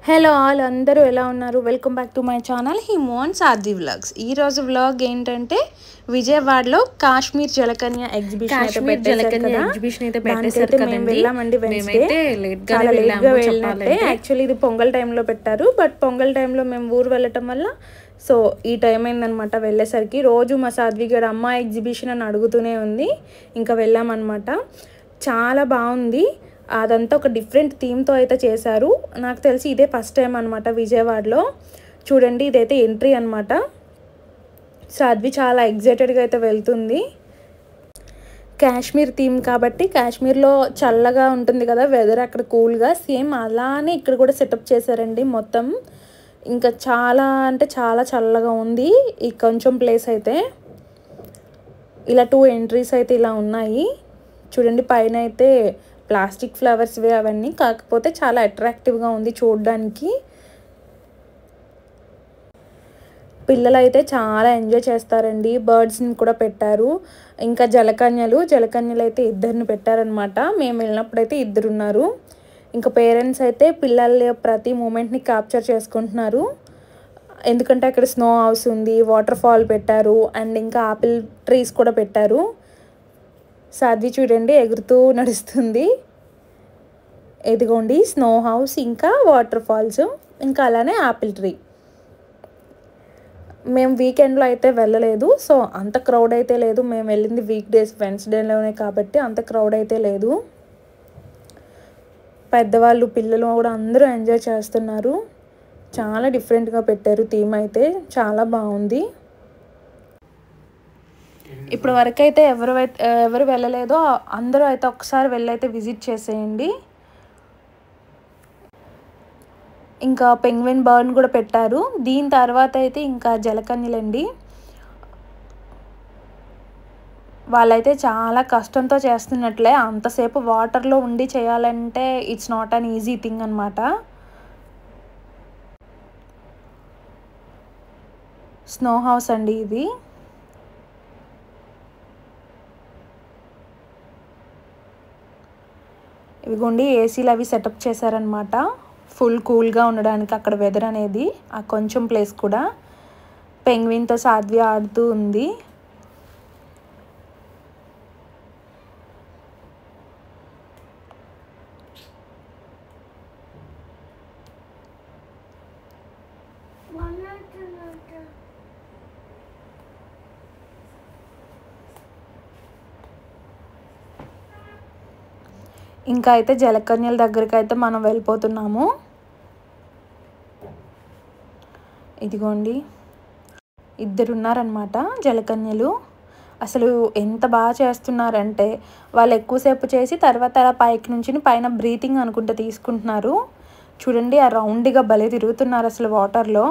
Hello all అందరూ ఎలా ఉన్నారు? Welcome back to my channel Himon Sadhvi vlogs. ఈరోజు వ్లాగ్ ఏంటంటే విజయవాడలో కాశ్మీర్ జలకన్య ఎగ్జిబిషన్ అయితే పెట్టేశారు కదా. మేము వెళ్ళామండి వెన్స్డే. చాలా లేట్గా వెళ్ళినట్టే. యాక్చువల్లీ ఇది పొంగల్ టైంలో పెట్టారు, బట్ పొంగల్ టైంలో మేము ఊరు వెళ్ళటం వల్ల సో ఈ టైం అయిందనమాట వెళ్ళేసరికి. రోజు మా సాధ్వి గారు అమ్మ ఎగ్జిబిషన్ అని అడుగుతూనే ఉంది, ఇంకా వెళ్ళామన్నమాట. చాలా బాగుంది. అదంతా ఒక డిఫరెంట్ థీమ్తో అయితే చేశారు. నాకు తెలిసి ఇదే ఫస్ట్ టైం అనమాట విజయవాడలో. చూడండి, ఇదైతే ఎంట్రీ అనమాట. సాధ్వి చాలా ఎగ్జైటెడ్గా అయితే వెళ్తుంది. కాశ్మీర్ థీమ్ కాబట్టి కాశ్మీర్లో చల్లగా ఉంటుంది కదా వెదర్, అక్కడ కూల్గా సేమ్ అలానే ఇక్కడ కూడా సెటప్ చేశారండి మొత్తం. ఇంకా చాలా అంటే చాలా చల్లగా ఉంది ఈ కొంచెం ప్లేస్ అయితే. ఇలా 2 ఎంట్రీస్ అయితే ఇలా ఉన్నాయి చూడండి. పైన అయితే ప్లాస్టిక్ ఫ్లవర్స్వే అవన్నీ, కాకపోతే చాలా అట్రాక్టివ్గా ఉంది చూడడానికి. పిల్లలు అయితే చాలా ఎంజాయ్ చేస్తారండి. బర్డ్స్ని కూడా పెట్టారు. ఇంకా జలకన్యలు అయితే 2 పెట్టారనమాట. మేము వెళ్ళినప్పుడు అయితే 2 ఉన్నారు. ఇంకా పేరెంట్స్ అయితే పిల్లల ప్రతి మూమెంట్ని క్యాప్చర్ చేసుకుంటున్నారు. ఎందుకంటే అక్కడ స్నో హౌస్ ఉంది, వాటర్ ఫాల్ పెట్టారు, అండ్ ఇంకా ఆపిల్ ట్రీస్ కూడా పెట్టారు. సాధ్వి చూడండి ఎగురుతూ నడుస్తుంది. ఎదిగోండి స్నో హౌస్, ఇంకా వాటర్ ఫాల్స్, ఇంకా అలానే ఆపిల్ ట్రీ. మేము వీకెండ్లో అయితే వెళ్ళలేదు, సో అంత క్రౌడ్ అయితే లేదు. మేము వెళ్ళింది వీక్ డేస్ వెన్స్డేలోనే కాబట్టి అంత క్రౌడ్ అయితే లేదు. పెద్దవాళ్ళు పిల్లలు కూడా అందరూ ఎంజాయ్ చేస్తున్నారు. చాలా డిఫరెంట్గా పెట్టారు థీమ్ అయితే, చాలా బాగుంది. ఇప్పుడు వరకు అయితే ఎవరు వెళ్ళలేదో అందరూ అయితే ఒకసారి వెళ్ళైతే విజిట్ చేసేయండి. ఇంకా పెంగ్విన్ బర్డ్ కూడా పెట్టారు. దీని తర్వాత అయితే ఇంకా జలకన్యలండి. వాళ్ళైతే చాలా కష్టంతో చేస్తున్నట్లే. అంతసేపు వాటర్లో ఉండి చేయాలంటే it's not an easy thing అనమాట. స్నో హౌస్ అండి ఇది. ఇవిగోండి ఏసీలు అవి సెటప్ చేశారనమాట, ఫుల్ కూల్గా ఉండడానికి అక్కడ వెదర్ అనేది. ఆ కొంచెం ప్లేస్ కూడా పెంగ్విన్తో సాధ్వి ఆడుతూ ఉంది. ఇంకా అయితే జలకన్యల దగ్గరికి అయితే మనం వెళ్ళిపోతున్నాము. ఇదిగోండి 2 ఉన్నారనమాట జలకన్యలు. అసలు ఎంత బాగా చేస్తున్నారంటే వాళ్ళు ఎక్కువసేపు చేసి తర్వాత అలా పైకి నుంచి పైన బ్రీతింగ్ అనుకుంటే తీసుకుంటున్నారు. చూడండి ఆ రౌండ్గా భలే తిరుగుతున్నారు అసలు వాటర్లో.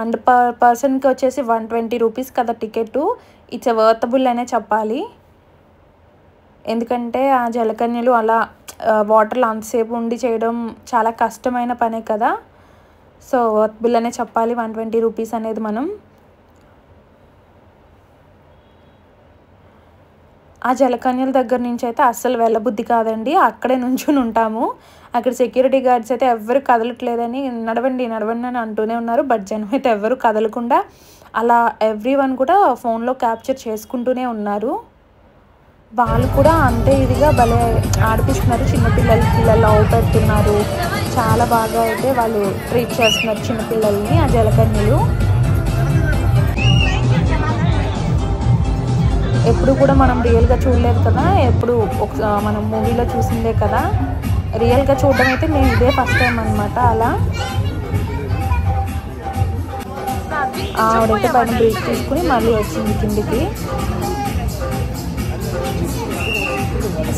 అండ్ పర్సన్కి వచ్చేసి 120 రూపీస్ కదా టికెట్. ఇట్స్ వర్తబుల్ అనే చెప్పాలి. ఎందుకంటే ఆ జలకన్యలు అలా వాటర్లో అంతసేపు ఉండి చేయడం చాలా కష్టమైన పనే కదా. సో వర్తబుల్ అనే చెప్పాలి 120 రూపీస్ అనేది. మనం ఆ జలకన్యల దగ్గర నుంచి అయితే అస్సలు వెళ్ళబుద్ధి కాదండి. అక్కడే నుంచుని ఉంటాము. అక్కడ సెక్యూరిటీ గార్డ్స్ అయితే ఎవ్వరు కదలట్లేదని నడవండి అని అంటూనే ఉన్నారు. బట్ జనం అయితే ఎవ్వరు కదలకుండా అలా ఎవ్రీవన్ కూడా ఫోన్లో క్యాప్చర్ చేసుకుంటూనే ఉన్నారు. వాళ్ళు కూడా అంతే ఇదిగా భలే ఆడిపిస్తున్నారు. పిల్లలు లవ్ పెడుతున్నారు. చాలా బాగా అయితే వాళ్ళు ట్రీట్ చేస్తున్నారు చిన్నపిల్లల్ని ఆ జలకన్యలు. ఎప్పుడు కూడా మనం రియల్గా చూడలేదు కదా, ఎప్పుడు మనం మూవీలో చూసిందే కదా. రియల్గా చూడడం అయితే నేను ఇదే ఫస్ట్ టైం అనమాట. అలా ఆవిడైతే పైన బ్రేక్ తీసుకుని మళ్ళీ వచ్చింది కిందికి.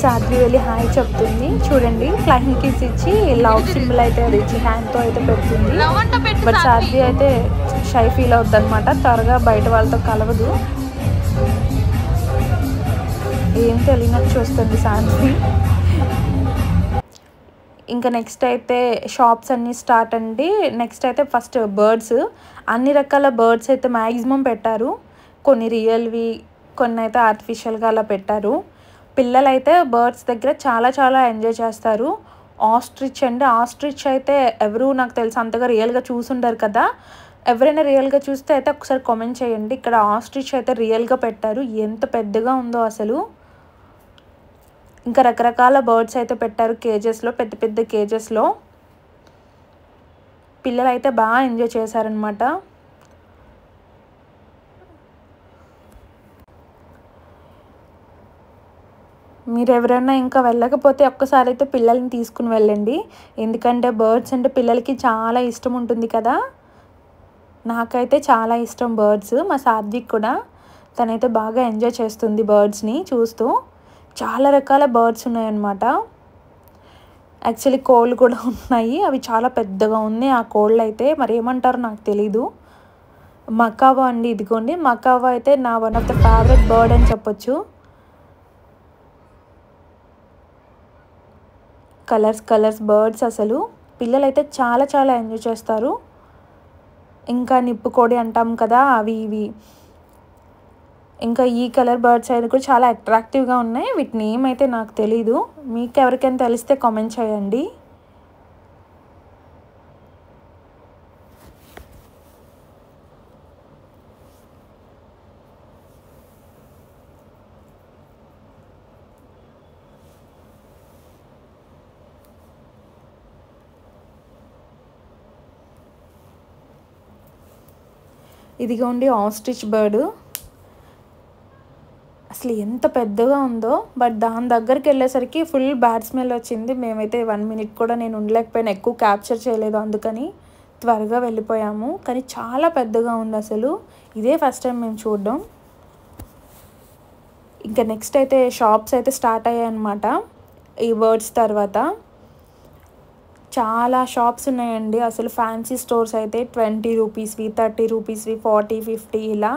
సాధ్వి వెళ్ళి హాయ్ చెప్తుంది. చూడండి ఫ్లైయింగ్ కిస్ ఇచ్చి లవ్ సింబల్ అయితే అది ఇచ్చి హ్యాండ్తో అయితే పెడుతుంది. బట్ సాధ్వి అయితే షై ఫీల్ అవుతుంది అనమాట. త్వరగా బయట వాళ్ళతో కలవదు. ఏం తెలియనట్టు చూస్తుంది సాధ్వి. ఇంకా నెక్స్ట్ అయితే షాప్స్ అన్నీ స్టార్ట్ అండి. నెక్స్ట్ అయితే ఫస్ట్ బర్డ్స్, అన్ని రకాల బర్డ్స్ అయితే మ్యాక్సిమం పెట్టారు. కొన్ని రియల్వి, కొన్ని అయితే ఆర్టిఫిషియల్గా అలా పెట్టారు. పిల్లలైతే బర్డ్స్ దగ్గర చాలా ఎంజాయ్ చేస్తారు. ఆస్ట్రిచ్ అండి. ఆస్ట్రిచ్ అయితే ఎవరు నాకు తెలిసి అంతగా రియల్గా చూసుంటారు కదా. ఎవరైనా రియల్గా చూస్తే అయితే ఒకసారి కామెంట్ చేయండి. ఇక్కడ ఆస్ట్రిచ్ అయితే రియల్గా పెట్టారు. ఎంత పెద్దగా ఉందో అసలు. ఇంకా రకరకాల బర్డ్స్ అయితే పెట్టారు కేజెస్లో, పెద్ద పెద్ద కేజెస్లో. పిల్లలు అయితే బాగా ఎంజాయ్ చేశారనమాట. మీరు ఎవరైనా ఇంకా వెళ్ళకపోతే ఒక్కసారి అయితే పిల్లల్ని తీసుకుని వెళ్ళండి. ఎందుకంటే బర్డ్స్ అంటే పిల్లలకి చాలా ఇష్టం ఉంటుంది కదా. నాకైతే చాలా ఇష్టం బర్డ్స్. మా సాత్విక్ కూడా, తనైతే బాగా ఎంజాయ్ చేస్తుంది బర్డ్స్ని చూస్తూ. చాలా రకాల బర్డ్స్ ఉన్నాయన్నమాట. యాక్చువల్లీ కోళ్ళు కూడా ఉన్నాయి. అవి చాలా పెద్దగా ఉన్నాయి ఆ కోళ్ళు అయితే. మరి ఏమంటారో నాకు తెలీదు. మకావా అండి, ఇదిగోండి. మకావా అయితే నా one of the favourite bird అని చెప్పొచ్చు. కలర్స్ బర్డ్స్ అసలు. పిల్లలైతే చాలా చాలా ఎంజాయ్ చేస్తారు. ఇంకా నిప్పుకోడి అంటాం కదా, అవి ఇవి. ఇంకా ఈ కలర్ బర్డ్స్ అయితే కూడా చాలా అట్రాక్టివ్గా ఉన్నాయి. వీటి నేమ్ అయితే నాకు తెలీదు. మీకు ఎవరికైనా తెలిస్తే కామెంట్ చేయండి. ఇదిగోండి ఆస్ట్రిచ్ బర్డ్. అసలు ఎంత పెద్దగా ఉందో. బట్ దాని దగ్గరికి వెళ్ళేసరికి ఫుల్ బ్యాడ్ స్మెల్ వచ్చింది. మేమైతే 1 మినిట్ కూడా నేను ఉండలేకపోయినా, ఎక్కువ క్యాప్చర్ చేయలేదు, అందుకని త్వరగా వెళ్ళిపోయాము. కానీ చాలా పెద్దగా ఉంది అసలు. ఇదే ఫస్ట్ టైం మేము చూడడం. ఇంకా నెక్స్ట్ అయితే షాప్స్ అయితే స్టార్ట్ అయ్యాయి అన్నమాట ఈ బర్డ్స్ తర్వాత. చాలా షాప్స్ ఉన్నాయండి అసలు. ఫ్యాన్సీ స్టోర్స్ అయితే 20 రూపీస్వి, 30 రూపీస్వి, 40, 50 ఇలా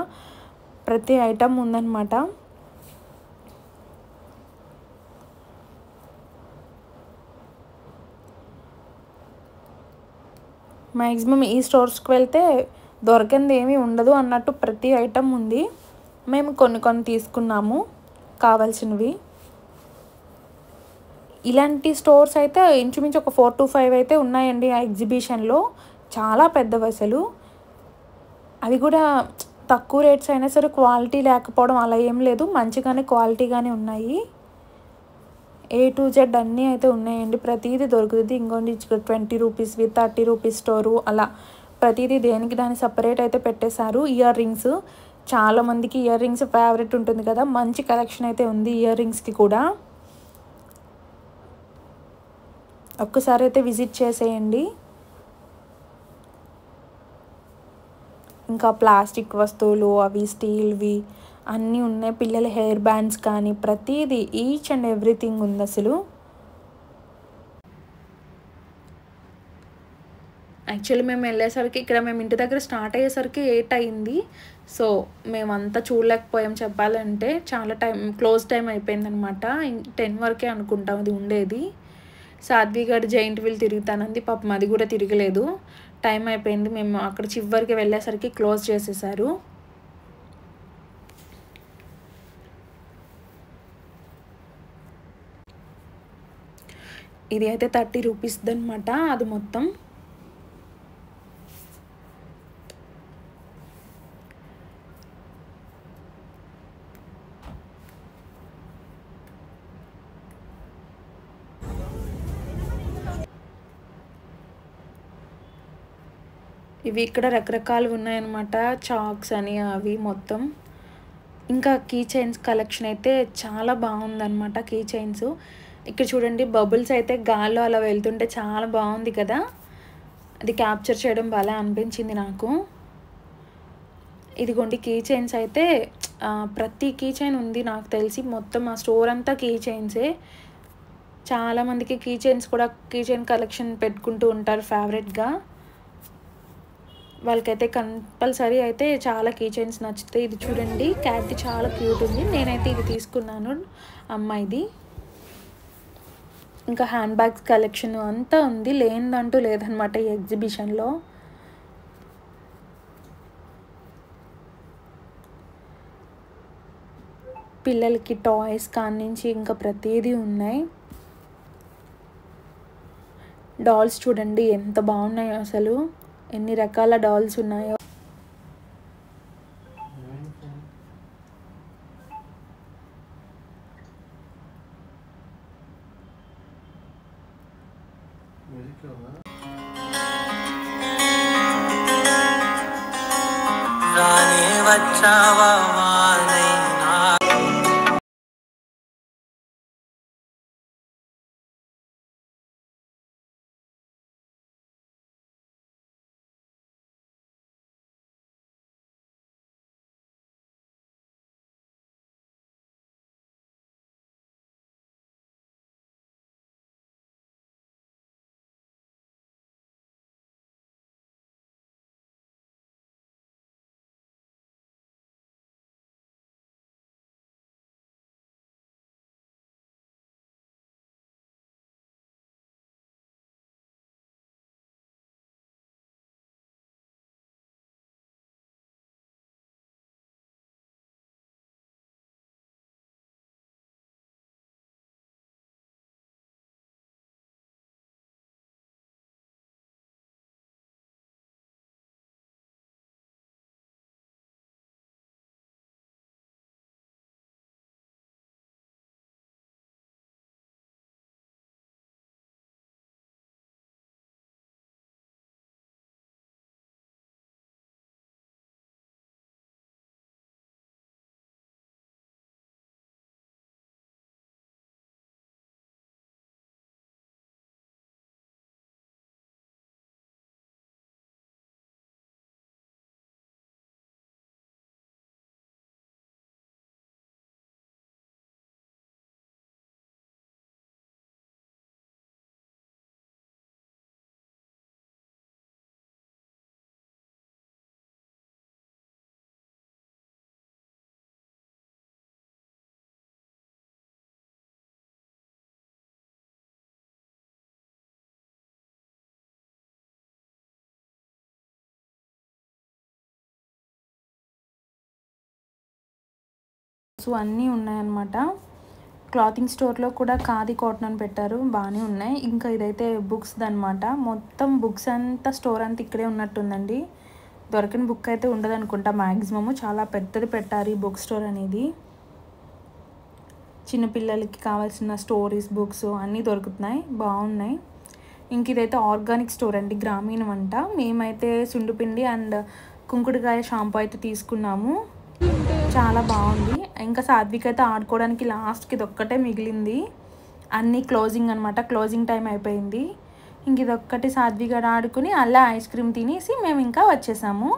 ప్రతి ఐటమ్ ఉందన్నమాట. మ్యాక్సిమం ఈ స్టోర్స్కి వెళ్తే దొరకంది ఏమీ ఉండదు అన్నట్టు ప్రతి ఐటమ్ ఉంది. మేము కొన్ని తీసుకున్నాము కావాల్సినవి. ఇలాంటి స్టోర్స్ అయితే ఇంచుమించు ఒక 4 to 5 అయితే ఉన్నాయండి ఆ ఎగ్జిబిషన్లో. చాలా పెద్దవి అసలు. అవి కూడా తక్కువ రేట్స్ అయినా సరే క్వాలిటీ లేకపోవడం అలా ఏం లేదు, మంచిగానే క్వాలిటీగానే ఉన్నాయి. A to Z అన్నీ అయితే ఉన్నాయండి. ప్రతిదీ దొరుకుతుంది. ఇంకోండి 20 రూపీస్వి, 30 రూపీస్ స్టోరు అలా ప్రతిదీ దేనికి దాని సపరేట్ అయితే పెట్టేశారు. ఇయర్ రింగ్స్, చాలామందికి ఇయర్ రింగ్స్ ఫేవరెట్ ఉంటుంది కదా. మంచి కలెక్షన్ అయితే ఉంది ఇయర్ రింగ్స్కి కూడా. ఒక్కసారి అయితే విజిట్ చేసేయండి. ఇంకా ప్లాస్టిక్ వస్తువులు, అవి స్టీల్వి అన్నీ ఉన్నాయి. పిల్లల హెయిర్ బ్యాండ్స్ కానీ ప్రతిదీ, ఈచ్ అండ్ ఎవ్రీథింగ్ ఉంది అసలు. యాక్చువల్లీ మేము వెళ్ళేసరికి, ఇక్కడ మేము ఇంటి దగ్గర స్టార్ట్ అయ్యేసరికి 8 అయింది. సో మేమంతా చూడలేకపోయాం చెప్పాలంటే. చాలా క్లోజ్ టైం అయిపోయిందనమాట. 10 వరకే అనుకుంటాం అది ఉండేది. సాధ్వి గారు జైంట్ వీల్ తిరుగుతానంది, పాపం అది కూడా తిరగలేదు. టైం అయిపోయింది. మేము అక్కడ చివరికి వెళ్ళేసరికి క్లోజ్ చేసేసారు. ఇది అయితే 30 రూపీస్ది అనమాట అది మొత్తం. ఇవి ఇక్కడ రకరకాలు ఉన్నాయన్నమాట. చాక్స్ అని అవి మొత్తం. ఇంకా కీ చైన్స్ కలెక్షన్ అయితే చాలా బాగుందన్నమాట. కీ చైన్స్ ఇక్కడ చూడండి. బబుల్స్ అయితే గాల్లో అలా వెళ్తుంటే చాలా బాగుంది కదా. అది క్యాప్చర్ చేయడం బాగా అనిపించింది నాకు. ఇదిగోండి కీ చైన్స్ అయితే ప్రతి కీ చైన్ ఉంది నాకు తెలిసి. మొత్తం ఆ స్టోర్ అంతా కీ చైన్సే. చాలామందికి కీ చైన్స్ కూడా, కీ చైన్ కలెక్షన్ పెట్టుకుంటూ ఉంటారు ఫేవరెట్గా. వాళ్ళకైతే కంపల్సరీ అయితే చాలా కీ చైన్స్ నచ్చుతాయి. ఇది చూడండి, క్యాట్ చాలా క్యూట్ ఉంది. నేనైతే ఇది తీసుకున్నాను అమ్మాయిది. ఇంకా హ్యాండ్ బ్యాగ్స్ కలెక్షన్ అంతా ఉంది, లేనిదంటూ లేదనమాట ఈ ఎగ్జిబిషన్లో. పిల్లలకి టాయ్స్ కాడి నుంచి ఇంకా ప్రతిదీ ఉన్నాయి. డాల్స్ చూడండి ఎంత బాగున్నాయో, అసలు ఎన్ని రకాల డాల్స్ ఉన్నాయో. సో అన్నీ ఉన్నాయన్నమాట. క్లాతింగ్ స్టోర్లో కూడా ఖాదీ కాటన్ అని పెట్టారు, బాగానే ఉన్నాయి. ఇంకా ఇదైతే బుక్స్ అనమాట. మొత్తం బుక్స్ అంతా స్టోర్ అంతా ఇక్కడే ఉన్నట్టుందండి. దొరకని బుక్ అయితే ఉండదు అనుకుంటా మ్యాక్సిమము. చాలా పెద్దది పెట్టారు ఈ బుక్ స్టోర్ అనేది. చిన్నపిల్లలకి కావాల్సిన స్టోరీస్ బుక్స్ అన్నీ దొరుకుతున్నాయి, బాగున్నాయి. ఇంక ఇదైతే ఆర్గానిక్ స్టోర్ అండి, గ్రామీణం అంట. మేమైతే సుండుపిండి అండ్ కుంకుడుకాయ షాంపూ అయితే తీసుకున్నాము, చాలా బాగుంది. ఇంకా సాత్విక్ అయితే ఆడుకోవడానికి లాస్ట్కి ఇది ఒక్కటే మిగిలింది. అన్నీ క్లోజింగ్ అనమాట, క్లోజింగ్ టైం అయిపోయింది. ఇంక ఇదొక్కటి సాత్విక్ ఆడుకుని అలా ఐస్ క్రీమ్ తినేసి మేము ఇంకా వచ్చేసాము.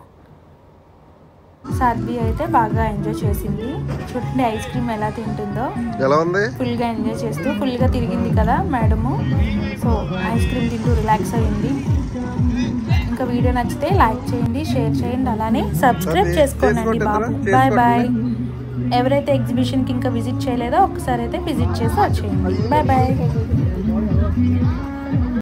సాత్వి అయితే బాగా ఎంజాయ్ చేసింది. చూడండి ఐస్ క్రీమ్ ఎలా తింటుందో, ఫుల్గా ఎంజాయ్ చేస్తూ ఫుల్గా తిరిగింది కదా మేడము. సో ఐస్ క్రీమ్ తింటూ రిలాక్స్ అయ్యింది. ఇంకా వీడియో నచ్చితే లైక్ చేయండి, షేర్ చేయండి, అలానే సబ్స్క్రైబ్ చేసుకోండి బాబు. Bye bye. ఎవరైతే ఎగ్జిబిషన్కి ఇంకా విజిట్ చేయలేదో ఒకసారి అయితే విజిట్ చేసి వచ్చేయండి. Bye bye.